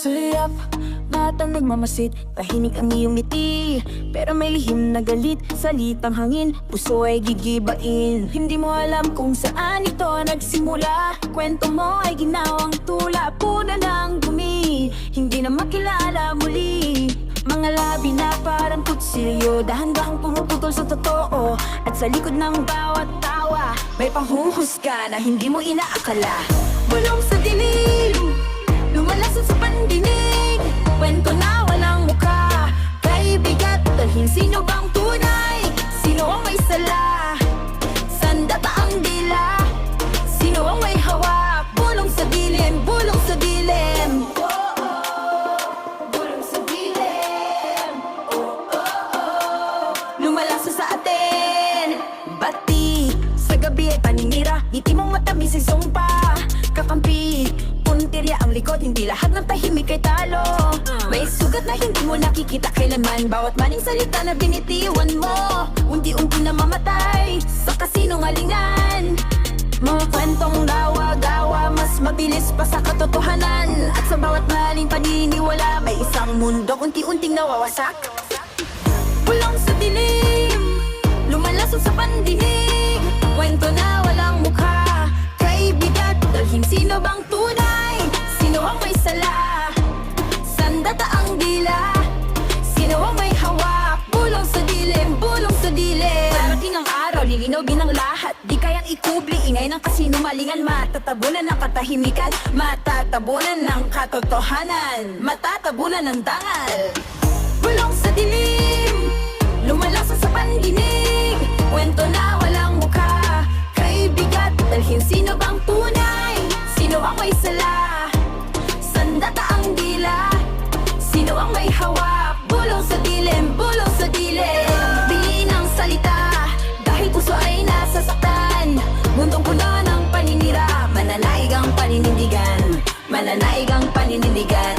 Sayap, matang nagmamasid, tahimik ang iyong ngiti, pero may lihim na galit, salitang hangin, puso ay gigibain. Hindi mo alam kung saan ito nagsimula, kwento mo ay ginawang tula, puna ng dumi, hindi na makilala muli. Mga labi na parang kutsilyo, dahan-dahang pumuputol sa totoo, at sa likod ng bawat tawa, may panghuhusga na hindi mo inaakala. Bulong sa dilim, lumalasot sa pandinig, kwento na walang mukha, kay bigat dalhin. Sino bang tunay? Sino ang may sala? Sandata ang dila? Sino ang may hawak? Bulong sa dilim, bulong sa dilim. Bulong sa dilim. Lumalasot sa atin. Bati sa gabi ay paninira, ngiti mong matamis ay sumpa, kakampi, puntirya ang likod, hindi lahat ng tahimik ay talo. May sugat na hindi mo nakikita kailanman, bawat maling salita na binitiwan mo, unti-unti na mamatay sa kasinungalingan. Mga kwentong dawa-dawa, mas mabilis pa sa katotohanan, at sa bawat maling paniniwala, may isang mundo unti-unting nawawasak. Bulong sa dilim, lumalasot sa pandinig, kwento na walang mukha, kay bigat dalhin. Sino bang tunay? Sino ang may sala? Sandata ang dila? Sino ang may hawak? Bulong sa dilim, bulong sa dilim. Darating ang araw, lilinawin ang lahat, di kayang ikubli, ingay ng kasinungalingan, matatabunan ng katahimikan, matatabunan ng katotohanan, matatabunan ng dangal. Bulong sa dilim, lumalasot sa pandinig, kwento na walang mukha, kay bigat dalhin. Sino bang tunay? Sino ang may sala? Sandata ang dila? Sino ang may hawak? Bulong sa dilim, bulong sa dilim. Bihin ang salita, dahil puso ay nasasaktan, mundong puno ng paninira, mananaig ang paninindigan, mananaig ang paninindigan.